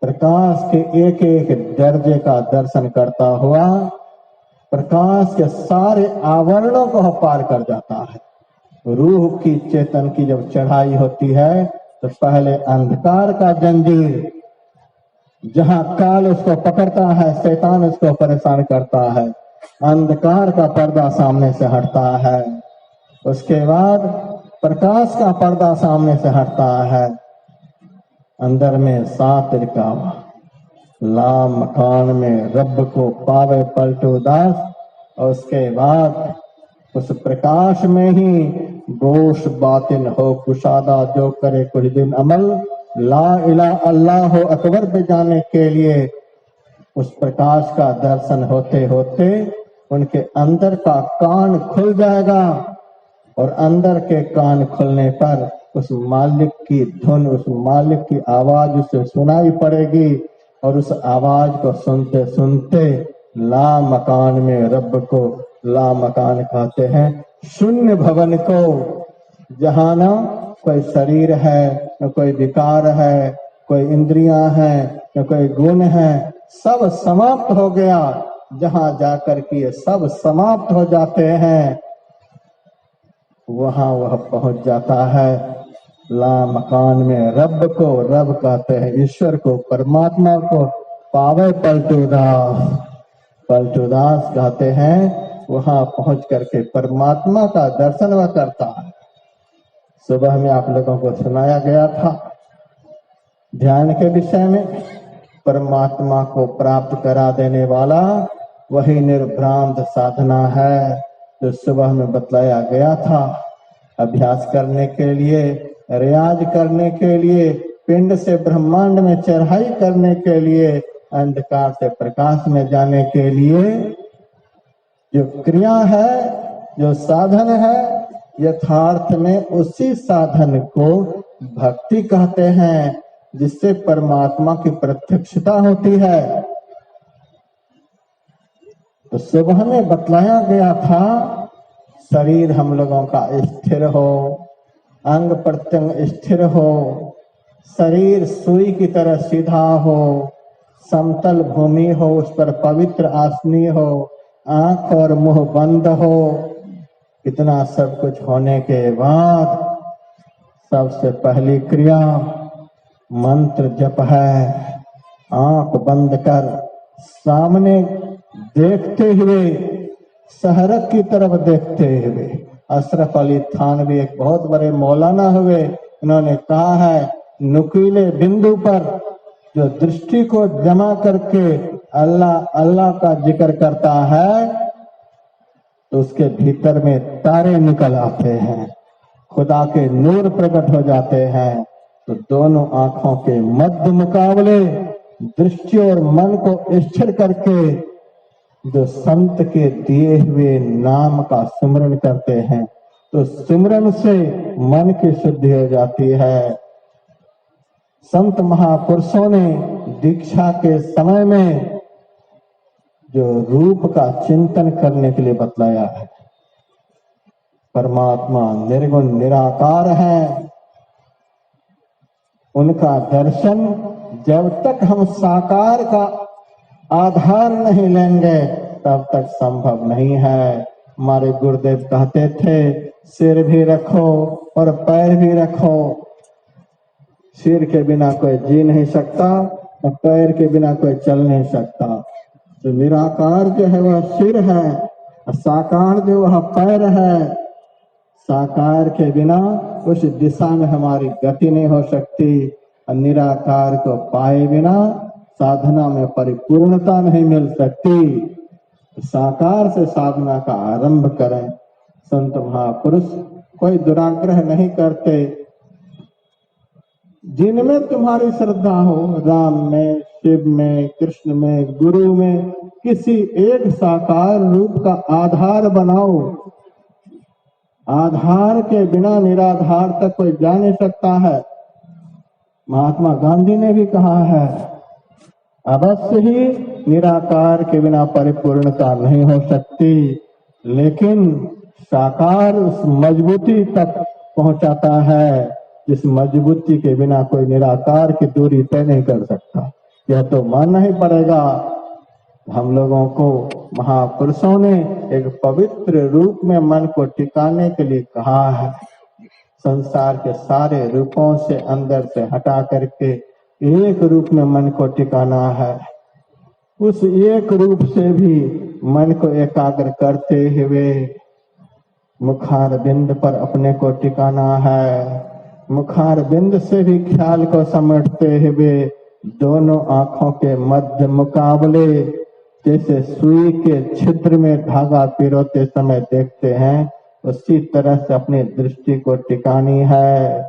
प्रकाश के एक एक दर्जे का दर्शन करता हुआ प्रकाश के सारे आवरणों को पार कर जाता है। रूह की चेतन की जब चढ़ाई होती है तो पहले अंधकार का जंजीर, जहां काल उसको पकड़ता है, शैतान उसको परेशान करता है, अंधकार का पर्दा सामने से हटता है। उसके बाद प्रकाश का पर्दा सामने से हटता है। अंदर में 7 रिकावा, ला मकान में रब को पावे पलटू दास। और उसके बाद उस प्रकाश में ही गोश बातिन हो कुशादा, जो करे कुछ दिन अमल, ला इला अल्लाह अकबर पे जाने के लिए उस प्रकाश का दर्शन होते होते उनके अंदर का कान खुल जाएगा। और अंदर के कान खुलने पर उस मालिक की धुन, उस मालिक की आवाज उसे सुनाई पड़ेगी। और उस आवाज को सुनते सुनते ला मकान में रब को, ला मकान कहते हैं शून्य भवन को, जहां ना कोई शरीर है, न कोई विकार है, कोई इंद्रियां हैं, न कोई गुण है, सब समाप्त हो गया। जहां जाकर के ये सब समाप्त हो जाते हैं, वहां वह पहुंच जाता है ला मकान में रब को। रब कहते हैं ईश्वर को, परमात्मा को पावे पलटूदास। पलटूदास कहते हैं वहां पहुंच करके परमात्मा का दर्शन वह करता है। सुबह में आप लोगों को सुनाया गया था ध्यान के विषय में, परमात्मा को प्राप्त करा देने वाला वही निर्भ्रांत साधना है जो सुबह में बतलाया गया था। अभ्यास करने के लिए, रियाज करने के लिए, पिंड से ब्रह्मांड में चढ़ाई करने के लिए, अंधकार से प्रकाश में जाने के लिए जो क्रिया है, जो साधन है, यथार्थ में उसी साधन को भक्ति कहते हैं, जिससे परमात्मा की प्रत्यक्षता होती है। तो सुबह में बतलाया गया था शरीर हम लोगों का स्थिर हो, अंग प्रत्यंग स्थिर हो, शरीर सुई की तरह सीधा हो, समतल भूमि हो, उस पर पवित्र आसनी हो, आंख और मुंह बंद हो। इतना सब कुछ होने के बाद सबसे पहली क्रिया मंत्र जप है। आंख बंद कर सामने देखते हुए, शहरक की तरफ देखते हुए, अशरफ अली थानवी एक बहुत बड़े मौलाना हुए, उन्होंने कहा है नुकीले बिंदु पर जो दृष्टि को जमा करके अल्लाह अल्लाह का जिक्र करता है तो उसके भीतर में तारे निकल आते हैं, खुदा के नूर प्रकट हो जाते हैं। तो दोनों आंखों के मध्य मुकाबले दृष्टि और मन को स्थिर करके जो संत के दिए हुए नाम का सुमरन करते हैं, तो सुमरन से मन की शुद्धि हो जाती है। संत महापुरुषों ने दीक्षा के समय में जो रूप का चिंतन करने के लिए बतलाया है, परमात्मा निर्गुण निराकार है, उनका दर्शन जब तक हम साकार का आधार नहीं लेंगे तब तक संभव नहीं है। हमारे गुरुदेव कहते थे सिर भी रखो और पैर भी रखो। सिर के बिना कोई जी नहीं सकता और पैर के बिना कोई चल नहीं सकता। तो निराकार जो है वह सिर है और साकार जो वह पैर है। साकार के बिना उस दिशा में हमारी गति नहीं हो सकती। निराकार को पाए बिना साधना में परिपूर्णता नहीं मिल सकती। साकार से साधना का आरंभ करें। संत महापुरुष कोई दुराग्रह नहीं करते। जिनमें तुम्हारी श्रद्धा हो, राम में, शिव में, कृष्ण में, गुरु में, किसी एक साकार रूप का आधार बनाओ। आधार के बिना निराधार तक कोई जा नहीं सकता है। महात्मा गांधी ने भी कहा है, अवश्य ही निराकार के बिना परिपूर्णता नहीं हो सकती, लेकिन साकार उस मजबूती तक पहुंचाता है जिस मजबूती के बिना कोई निराकार की दूरी तय नहीं कर सकता। यह तो मानना ही पड़ेगा। हम लोगों को महापुरुषों ने एक पवित्र रूप में मन को टिकाने के लिए कहा है। संसार के सारे रूपों से अंदर से हटा करके एक रूप में मन को टिकाना है। उस एक रूप से भी मन को एकाग्र करते हुए मुखार बिंद पर अपने को टिकाना है। मुखार बिंद से भी ख्याल को समेटते हुए दोनों आंखों के मध्य मुकाबले, जैसे सुई के छिद्र में धागा पिरोते समय देखते हैं, उसी तरह से अपनी दृष्टि को टिकानी है।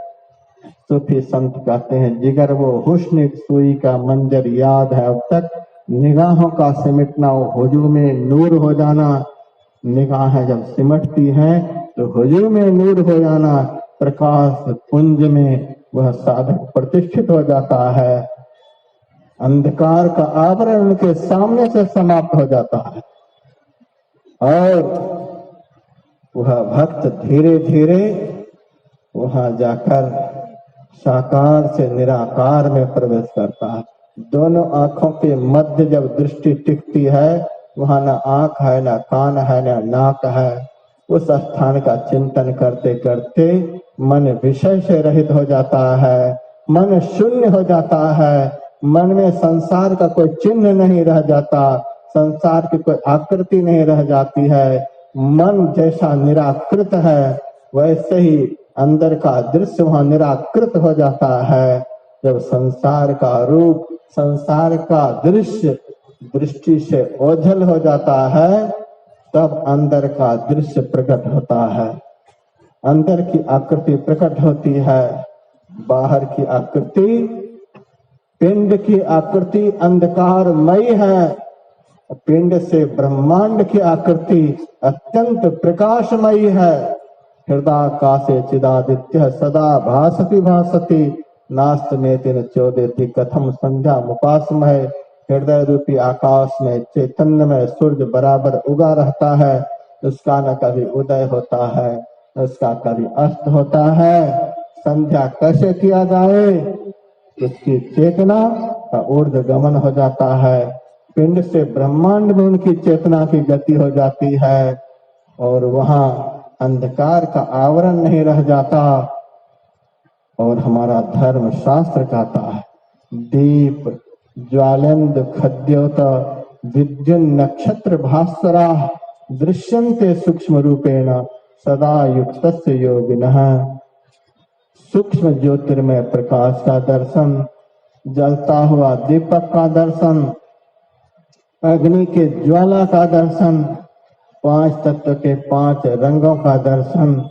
सूफी संत कहते हैं, जिगर वो हुस्न सुई का मंजर याद है अब तक, निगाहों का सिमटना, हुजूम में नूर हो जाना। निगाहें जब सिमटती हैं तो हुजूम में नूर हो जाना, प्रकाश पुंज में वह साधक प्रतिष्ठित हो जाता है। अंधकार का आवरण उनके सामने से समाप्त हो जाता है और वह भक्त धीरे धीरे वहां जाकर साकार से निराकार में प्रवेश करता है। दोनों आंखों के मध्य जब दृष्टि टिकती है, वहां न आंख है, न कान है, न नाक है। उस स्थान का चिंतन करते करते मन विषय से रहित हो जाता है, मन शून्य हो जाता है। मन में संसार का कोई चिन्ह नहीं रह जाता, संसार की कोई आकृति नहीं रह जाती है। मन जैसा निराकृत है, वैसे ही अंदर का दृश्य वहां निराकृत हो जाता है। जब संसार का रूप, संसार का दृश्य दृष्टि से ओझल हो जाता है, तब अंदर का दृश्य प्रकट होता है। अंदर की आकृति प्रकट होती है। बाहर की आकृति, पिंड की आकृति अंधकारमयी है। पिंड से ब्रह्मांड की आकृति अत्यंत प्रकाशमयी है। हृदयाकाशे चिदादित्य सदा भासति भासति, नास्तमेतिन चोदेति कथम संध्या मुपासमहे। हृदय रूपी आकाश में चैतन्य में सूर्य बराबर उगा रहता है। उसका न कभी उदय होता है, उसका कभी अस्त होता है। संध्या कैसे किया जाए? उसकी चेतना का ऊर्ध्वगमन हो जाता है। पिंड से ब्रह्मांड में उनकी चेतना की गति हो जाती है और वहां अंधकार का आवरण नहीं रह जाता। और हमारा धर्म शास्त्र कहता है, दीप ज्वालंद खद्योत विद्युन नक्षत्र भास्करा दृश्यन्ते सूक्ष्म रूपेण सदा युक्तस्य योगिनः। सूक्ष्म ज्योतिर्मय प्रकाश का दर्शन, जलता हुआ दीपक का दर्शन, अग्नि के ज्वाला का दर्शन, पांच तत्व के पांच रंगों का दर्शन,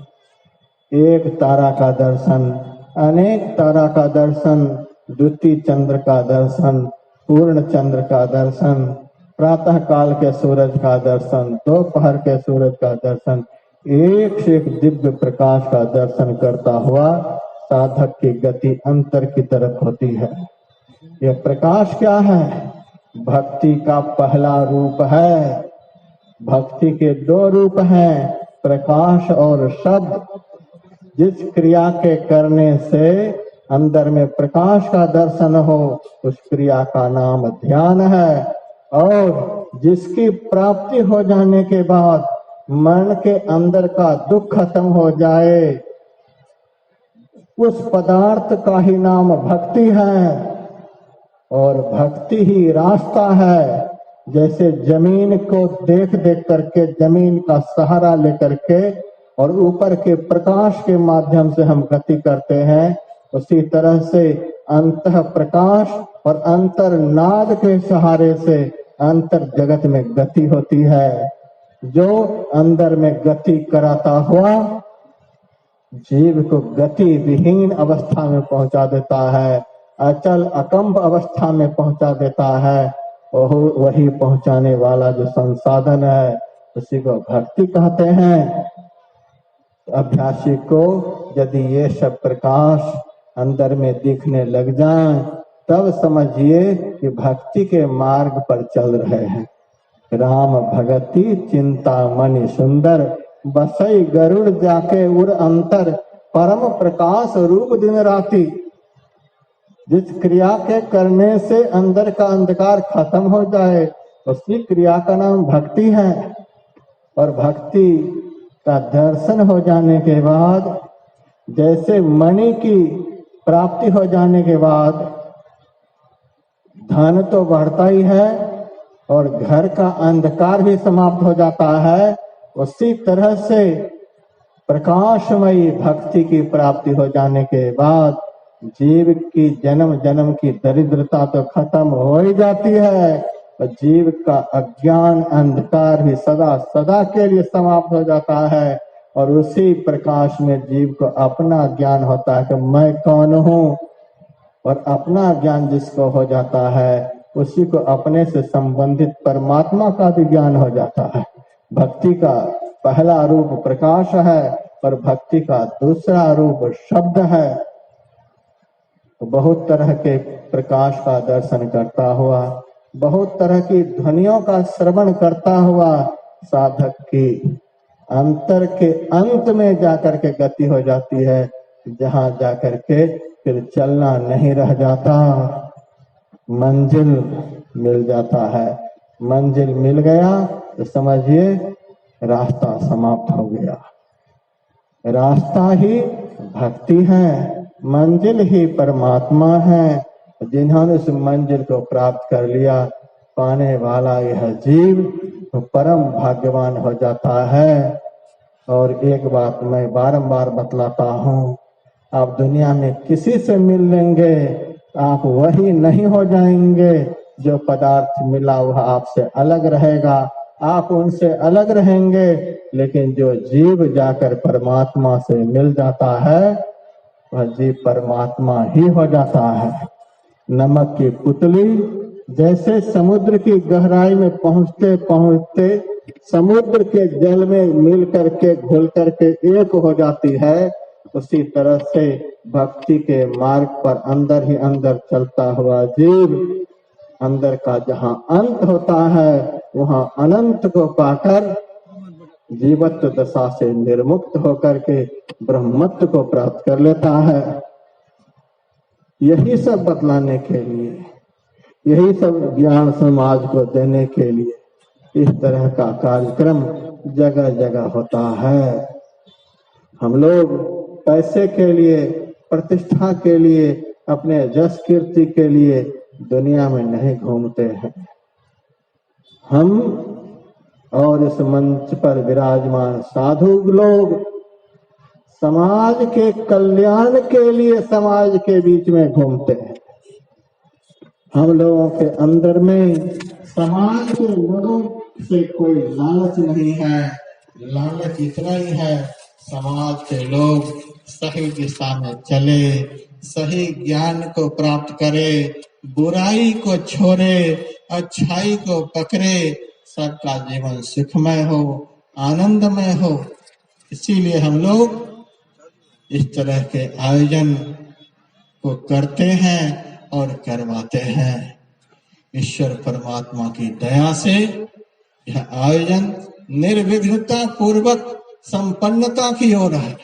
एक तारा का दर्शन, अनेक तारा का दर्शन, द्वितीय चंद्र का दर्शन, पूर्ण चंद्र का दर्शन, प्रातः काल के सूरज का दर्शन, दोपहर के सूरज का दर्शन, एक से एक दिव्य प्रकाश का दर्शन करता हुआ साधक की गति अंतर की तरफ होती है। यह प्रकाश क्या है? भक्ति का पहला रूप है। भक्ति के दो रूप हैं, प्रकाश और शब्द। जिस क्रिया के करने से अंदर में प्रकाश का दर्शन हो, उस क्रिया का नाम ध्यान है। और जिसकी प्राप्ति हो जाने के बाद मन के अंदर का दुख खत्म हो जाए, उस पदार्थ का ही नाम भक्ति है। और भक्ति ही रास्ता है। जैसे जमीन को देख देख करके, जमीन का सहारा लेकर के और ऊपर के प्रकाश के माध्यम से हम गति करते हैं, उसी तरह से अंतः प्रकाश और अंतर्नाद के सहारे से अंतर जगत में गति होती है। जो अंदर में गति कराता हुआ जीव को गति विहीन अवस्था में पहुंचा देता है, अचल अकंप अवस्था में पहुंचा देता है। वही पहुंचाने वाला जो संसाधन है उसी को भक्ति कहते हैं। अभ्यासी को यदि ये सब प्रकाश अंदर में दिखने लग जाए तब समझिए कि भक्ति के मार्ग पर चल रहे हैं। राम भगति चिंता मणि सुंदर, बसई गरुड़ जाके उर अंतर, परम प्रकाश रूप दिन राति। जिस क्रिया के करने से अंदर का अंधकार खत्म हो जाए उसी क्रिया का नाम भक्ति है। और भक्ति का दर्शन हो जाने के बाद, जैसे मणि की प्राप्ति हो जाने के बाद धन तो बढ़ता ही है और घर का अंधकार भी समाप्त हो जाता है, उसी तरह से प्रकाशमयी भक्ति की प्राप्ति हो जाने के बाद जीव की जन्म जन्म की दरिद्रता तो खत्म हो ही जाती है और जीव का अज्ञान अंधकार भी सदा सदा के लिए समाप्त हो जाता है। और उसी प्रकाश में जीव को अपना ज्ञान होता है कि मैं कौन हूँ। और अपना ज्ञान जिसको हो जाता है उसी को अपने से संबंधित परमात्मा का भी ज्ञान हो जाता है। भक्ति का पहला रूप प्रकाश है और भक्ति का दूसरा रूप शब्द है। तो बहुत तरह के प्रकाश का दर्शन करता हुआ, बहुत तरह की ध्वनियों का श्रवण करता हुआ साधक की अंतर के अंत में जाकर के गति हो जाती है, जहां जाकर के फिर चलना नहीं रह जाता, मंजिल मिल जाता है। मंजिल मिल गया तो समझिए रास्ता समाप्त हो गया। रास्ता ही भक्ति है, मंजिल ही परमात्मा है। जिन्होंने उस मंजिल को प्राप्त कर लिया, पाने वाला यह जीव तो परम भाग्यवान हो जाता है। और एक बात मैं बारंबार बतलाता हूँ, आप दुनिया में किसी से मिल लेंगे, आप वही नहीं हो जाएंगे। जो पदार्थ मिला वह आपसे अलग रहेगा, आप उनसे अलग रहेंगे। लेकिन जो जीव जाकर परमात्मा से मिल जाता है वह जीव परमात्मा ही हो जाता है। नमक की पुतली जैसे समुद्र की गहराई में पहुंचते पहुंचते समुद्र के जल में मिल करके घुल करके एक हो जाती है, उसी तरह से भक्ति के मार्ग पर अंदर ही अंदर चलता हुआ जीव अंदर का जहाँ अंत होता है वहाँ अनंत को पाकर जीवत्व दशा से निर्मुक्त होकर के ब्रह्मत्व को प्राप्त कर लेता है। यही सब बतलाने के लिए, यही सब ज्ञान समाज को देने के लिए इस तरह का कार्यक्रम जगह जगह होता है। हम लोग पैसे के लिए, प्रतिष्ठा के लिए, अपने यश कीर्ति के लिए दुनिया में नहीं घूमते हैं। हम और इस मंच पर विराजमान साधु लोग समाज के कल्याण के लिए समाज के बीच में घूमते हैं। हम लोगों के अंदर में समाज के लोगों से कोई लालच नहीं है। लालच इतना ही है, समाज के लोग सही दिशा में चले, सही ज्ञान को प्राप्त करे, बुराई को छोड़े, अच्छाई को पकड़े, सबका जीवन सुखमय हो, आनंदमय हो। इसीलिए हम लोग इस तरह के आयोजन को करते हैं और करवाते हैं। ईश्वर परमात्मा की दया से यह आयोजन निर्विघ्नता पूर्वक संपन्नता की ओर है।